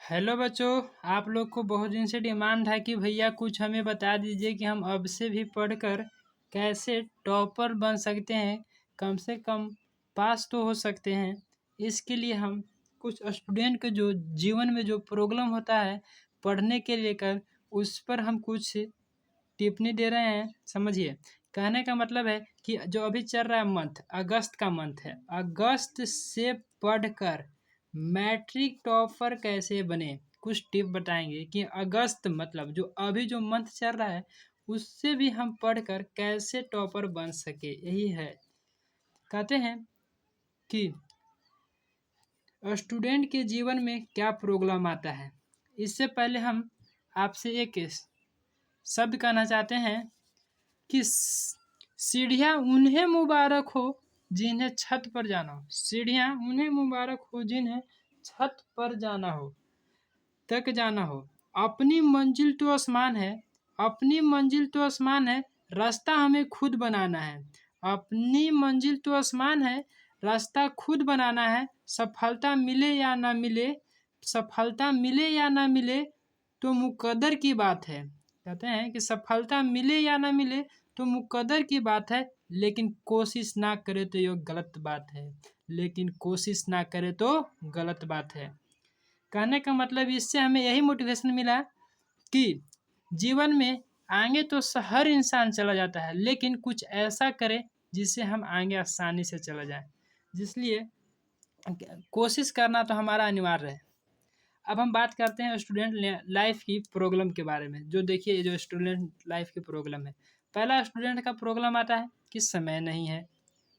Hello बच्चों। आप लोग को बहुत दिन से डिमांड था कि भैया कुछ हमें बता दीजिए कि हम अब से भी पढ़कर कैसे टॉपर बन सकते हैं, कम से कम पास तो हो सकते हैं। इसके लिए हम कुछ स्टूडेंट के जो जीवन में जो प्रॉब्लम होता है पढ़ने के लेकर, उस पर हम कुछ टिप्पणी दे रहे हैं। समझिए, कहने का मतलब है कि जो अभी चल रहा है मंथ, अगस्त का मंथ है, अगस्त से पढ़कर मैट्रिक टॉपर कैसे बने, कुछ टिप बताएंगे कि अगस्त मतलब जो अभी जो मंथ चल रहा है उससे भी हम पढ़कर कैसे टॉपर बन सके। यही है, कहते हैं कि स्टूडेंट के जीवन में क्या प्रॉब्लम आता है। इससे पहले हम आपसे एक शब्द कहना चाहते हैं कि सीढ़ियाँ उन्हें मुबारक हो जिन्हें छत पर जाना हो। सीढ़ियाँ उन्हें मुबारक हो जिन्हें छत पर जाना हो, तक जाना हो। अपनी मंजिल तो आसमान है, अपनी मंजिल तो आसमान है, रास्ता हमें खुद बनाना है। अपनी मंजिल तो आसमान है, रास्ता खुद बनाना है। सफलता मिले या ना मिले, सफलता मिले या ना मिले तो मुकद्दर की बात है। कहते हैं कि सफलता मिले या ना मिले तो मुकद्दर की बात है, लेकिन कोशिश ना करे तो ये गलत बात है। लेकिन कोशिश ना करे तो गलत बात है। कहने का मतलब इससे हमें यही मोटिवेशन मिला कि जीवन में आगे तो हर इंसान चला जाता है, लेकिन कुछ ऐसा करे जिससे हम आगे आसानी से चला जाए। जिसलिए कोशिश करना तो हमारा अनिवार्य है। अब हम बात करते हैं स्टूडेंट लाइफ की प्रॉब्लम के बारे में। जो देखिए, जो स्टूडेंट लाइफ की प्रॉब्लम है, पहला स्टूडेंट का प्रॉब्लम आता है कि समय नहीं है।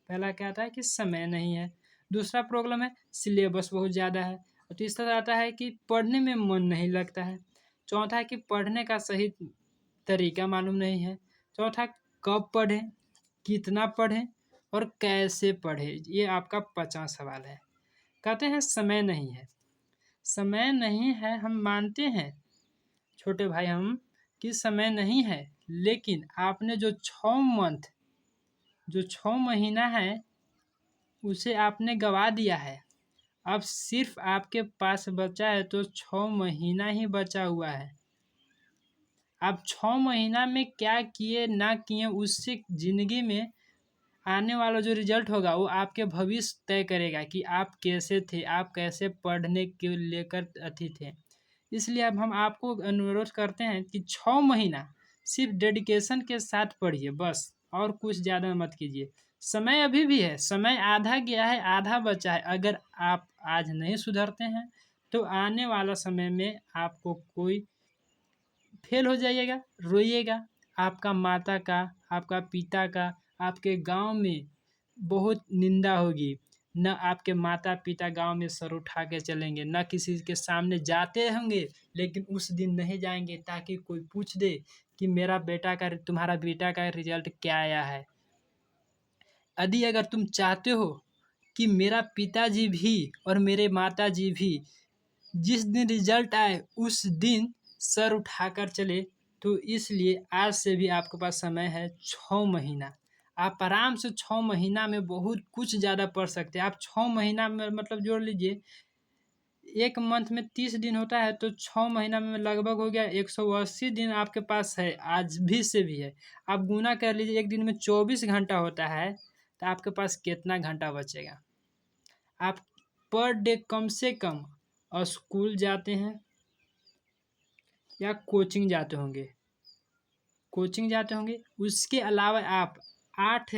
पहला क्या आता है कि समय नहीं है। दूसरा प्रॉब्लम है सिलेबस बहुत ज़्यादा है। और तीसरा आता है कि पढ़ने में मन नहीं लगता है। चौथा है कि पढ़ने का सही तरीका मालूम नहीं है। चौथा, कब पढ़ें, कितना पढ़ें और कैसे पढ़ें। ये आपका 50 सवाल है। कहते हैं समय नहीं है। समय नहीं है, हम मानते हैं छोटे भाई हम कि समय नहीं है, लेकिन आपने जो 6 मंथ, जो 6 महीना है उसे आपने गवा दिया है। अब सिर्फ आपके पास बचा है तो 6 महीना ही बचा हुआ है। आप 6 महीना में क्या किए ना किए, उससे ज़िंदगी में आने वाला जो रिजल्ट होगा वो आपके भविष्य तय करेगा कि आप कैसे थे, आप कैसे पढ़ने के लेकर अथी थे। इसलिए अब हम आपको अनुरोध करते हैं कि 6 महीना सिर्फ डेडिकेशन के साथ पढ़िए बस, और कुछ ज़्यादा मत कीजिए। समय अभी भी है, समय आधा गया है, आधा बचा है। अगर आप आज नहीं सुधरते हैं तो आने वाला समय में आपको कोई फेल हो जाइएगा, रोइएगा। आपका माता का, आपका पिता का, आपके गांव में बहुत निंदा होगी। न आपके माता पिता गांव में सर उठा के चलेंगे, न किसी के सामने जाते होंगे, लेकिन उस दिन नहीं जाएंगे ताकि कोई पूछ दे कि मेरा बेटा का, तुम्हारा बेटा का रिजल्ट क्या आया है। यदि अगर तुम चाहते हो कि मेरा पिताजी भी और मेरे माताजी भी जिस दिन रिजल्ट आए उस दिन सर उठाकर चले, तो इसलिए आज से भी आपके पास समय है 6 महीना। आप आराम से 6 महीना में बहुत कुछ ज़्यादा पढ़ सकते हैं। आप 6 महीना में मतलब जोड़ लीजिए, एक मंथ में 30 दिन होता है तो 6 महीना में लगभग हो गया 180 दिन आपके पास है, आज भी से भी है। आप गुना कर लीजिए, एक दिन में 24 घंटा होता है तो आपके पास कितना घंटा बचेगा। आप पर डे कम से कम स्कूल जाते हैं या कोचिंग जाते होंगे, उसके अलावा आप 8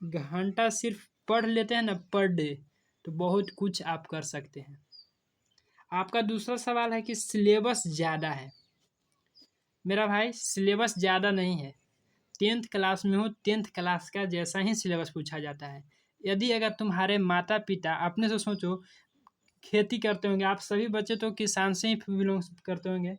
घंटा सिर्फ पढ़ लेते हैं ना पर डे, तो बहुत कुछ आप कर सकते हैं। आपका दूसरा सवाल है कि सिलेबस ज़्यादा है। मेरा भाई, सिलेबस ज़्यादा नहीं है। 10th क्लास में हो, 10th क्लास का जैसा ही सिलेबस पूछा जाता है। यदि अगर तुम्हारे माता पिता, अपने से सोचो, खेती करते होंगे, आप सभी बच्चे तो किसान से ही बिलोंग करते होंगे।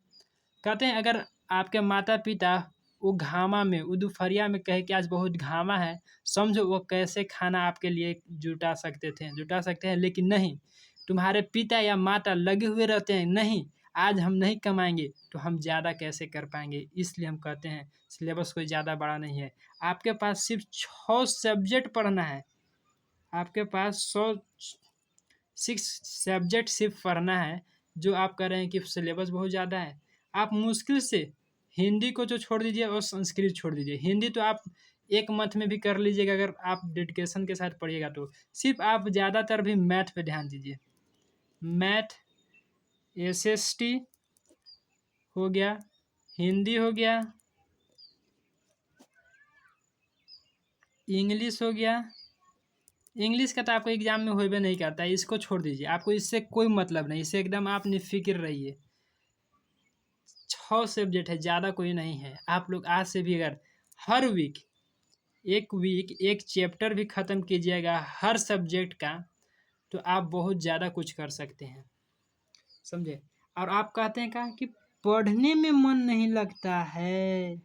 कहते हैं अगर आपके माता पिता वो घामा में, वो दोपहरिया में कहे कि आज बहुत घामा है, समझो वो कैसे खाना आपके लिए जुटा सकते हैं। लेकिन नहीं, तुम्हारे पिता या माता लगे हुए रहते हैं, नहीं आज हम नहीं कमाएंगे तो हम ज़्यादा कैसे कर पाएंगे। इसलिए हम कहते हैं सिलेबस कोई ज़्यादा बड़ा नहीं है। आपके पास सिर्फ 6 सब्जेक्ट पढ़ना है। आपके पास 6 सब्जेक्ट सिर्फ पढ़ना है। जो आप कह रहे हैं कि सिलेबस बहुत ज़्यादा है, आप मुश्किल से हिंदी को जो छोड़ दीजिए और संस्कृत छोड़ दीजिए। हिंदी तो आप 1 मंथ में भी कर लीजिएगा अगर आप डेडिकेशन के साथ पढ़िएगा तो। सिर्फ़ आप ज़्यादातर भी मैथ पे ध्यान दीजिए। मैथ, एसएसटी हो गया, हिंदी हो गया, इंग्लिश हो गया। इंग्लिश का तो आपको एग्जाम में होबे नहीं करता है, इसको छोड़ दीजिए, आपको इससे कोई मतलब नहीं, इससे एकदम आप निफ़िक्र रहिए। 6 सब्जेक्ट है, ज़्यादा कोई नहीं है। आप लोग आज से भी अगर हर वीक एक चैप्टर भी ख़त्म कीजिएगा हर सब्जेक्ट का, तो आप बहुत ज़्यादा कुछ कर सकते हैं, समझे। और आप कहते हैं कि पढ़ने में मन नहीं लगता है।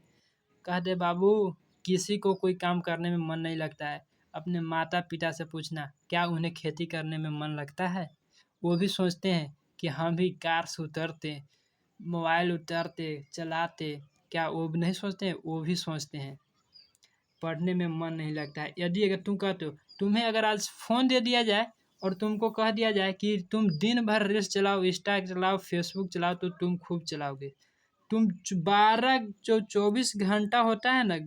कहते बाबू, किसी को कोई काम करने में मन नहीं लगता है। अपने माता पिता से पूछना, क्या उन्हें खेती करने में मन लगता है? वो भी सोचते हैं कि हम भी कार से उतरते, मोबाइल उतारते, चलाते। क्या वो भी नहीं सोचते हैं? वो भी सोचते हैं। पढ़ने में मन नहीं लगता है। यदि अगर तुम कहते हो, तुम्हें अगर आज फ़ोन दे दिया जाए और तुमको कह दिया जाए कि तुम दिन भर रील्स चलाओ, इंस्टा चलाओ, फेसबुक चलाओ, तो तुम खूब चलाओगे। तुम 12 जो 24 घंटा होता है ना,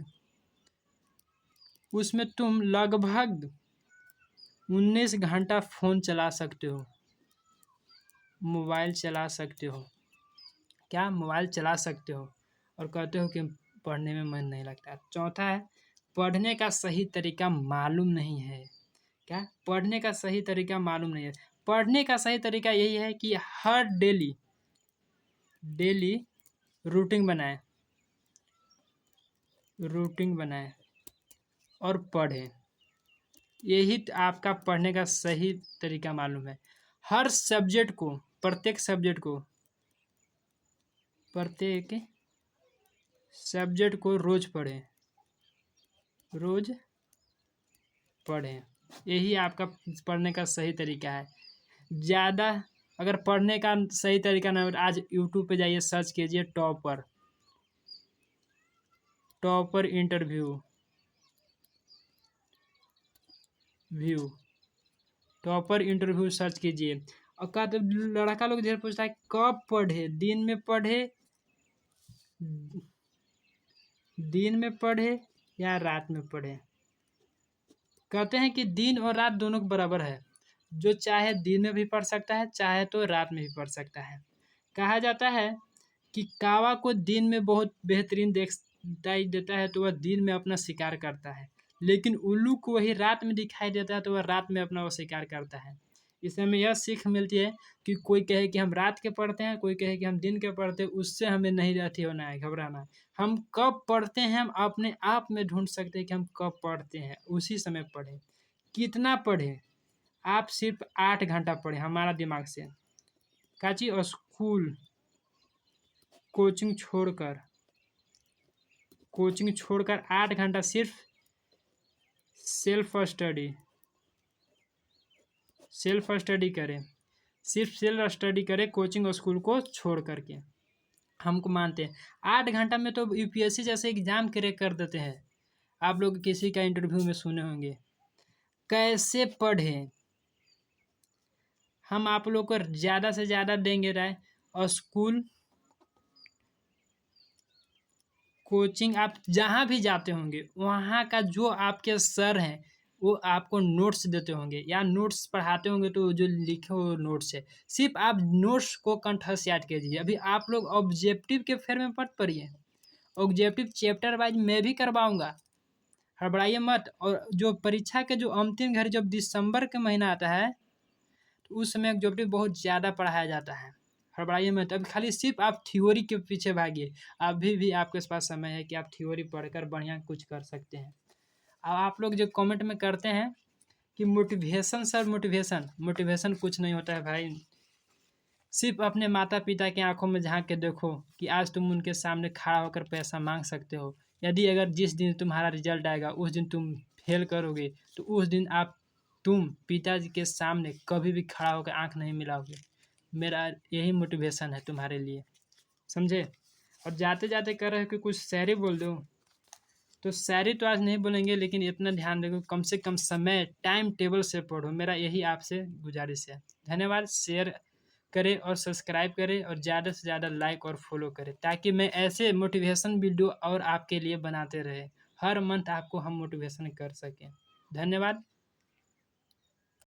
उसमें तुम लगभग 19 घंटा फ़ोन चला सकते हो, मोबाइल चला सकते हो। क्या मोबाइल चला सकते हो और कहते हो कि पढ़ने में मन नहीं लगता। चौथा है, पढ़ने का सही तरीका मालूम नहीं है। क्या? पढ़ने का सही तरीका मालूम नहीं है। पढ़ने का सही तरीका यही है कि हर डेली रूटीन बनाएं और पढ़ें। यही आपका पढ़ने का सही तरीका मालूम है। हर सब्जेक्ट को, प्रत्येक सब्जेक्ट को रोज पढ़ें। यही आपका पढ़ने का सही तरीका है। ज़्यादा अगर पढ़ने का सही तरीका ना हो, आज यूट्यूब पे जाइए, सर्च कीजिए topper interview topper interview search कीजिए। और का तो लड़का लोग ढेर पूछता है कब पढ़े, दिन में पढ़े या रात में पढ़े। कहते हैं कि दिन और रात दोनों बराबर है। जो चाहे दिन में भी पढ़ सकता है, चाहे तो रात में भी पढ़ सकता है। कहा जाता है कि कावा को दिन में बहुत बेहतरीन दिखाई देता है तो वह दिन में अपना शिकार करता है, लेकिन उल्लू को वही रात में दिखाई देता है तो वह रात में अपना वो शिकार करता है। इससे हमें यह सीख मिलती है कि कोई कहे कि हम रात के पढ़ते हैं, कोई कहे कि हम दिन के पढ़ते हैं, उससे हमें नहीं रहती होना है, घबराना है। हम कब पढ़ते हैं हम अपने आप में ढूंढ सकते हैं कि हम कब पढ़ते हैं, उसी समय पढ़ें। कितना पढ़ें? आप सिर्फ 8 घंटा पढ़ें हमारा दिमाग से। काची स्कूल कोचिंग छोड़कर 8 घंटा सिर्फ सेल्फ स्टडी करें। सिर्फ सेल्फ स्टडी करें कोचिंग और स्कूल को छोड़ करके। हमको मानते हैं 8 घंटा में तो यूपीएससी जैसे एग्ज़ाम क्रैक कर देते हैं। आप लोग किसी का इंटरव्यू में सुने होंगे। कैसे पढ़ें? हम आप लोग को ज़्यादा से ज़्यादा देंगे राय। और स्कूल कोचिंग आप जहाँ भी जाते होंगे वहाँ का जो आपके सर हैं वो आपको नोट्स देते होंगे या नोट्स पढ़ाते होंगे, तो जो लिखे हो नोट्स है, सिर्फ आप नोट्स को कंठस्थ याद कीजिए। अभी आप लोग ऑब्जेक्टिव के फेर में मत पढ़िए। ऑब्जेक्टिव चैप्टर वाइज मैं भी करवाऊँगा, हड़बड़ाइए मत। और जो परीक्षा के जो अंतिम घड़ी जब दिसंबर का महीना आता है, तो उस समय ऑब्जेक्टिव बहुत ज़्यादा पढ़ाया जाता है। हड़बड़ाइए मत। अब खाली सिर्फ आप थ्योरी के पीछे भागिए। अभी भी आपके पास समय है कि आप थ्योरी पढ़कर बढ़िया कुछ कर सकते हैं। अब आप लोग जो कमेंट में करते हैं कि मोटिवेशन सर, मोटिवेशन कुछ नहीं होता है भाई। सिर्फ अपने माता पिता की आंखों में झांक के देखो कि आज तुम उनके सामने खड़ा होकर पैसा मांग सकते हो। यदि अगर जिस दिन तुम्हारा रिजल्ट आएगा उस दिन तुम फेल करोगे, तो उस दिन तुम पिताजी के सामने कभी भी खड़ा होकर आंख नहीं मिलाओगे। मेरा यही मोटिवेशन है तुम्हारे लिए, समझे। और जाते जाते कह रहे हो कि कुछ शायरी बोल दो, तो शायरी तो आज नहीं बोलेंगे, लेकिन इतना ध्यान रखो कम से कम समय टाइम टेबल से पढ़ो। मेरा यही आपसे गुजारिश है। धन्यवाद। शेयर करें और सब्सक्राइब करें और ज़्यादा से ज़्यादा लाइक और फॉलो करें, ताकि मैं ऐसे मोटिवेशन वीडियो और आपके लिए बनाते रहे। हर मंथ आपको हम मोटिवेशन कर सकें। धन्यवाद।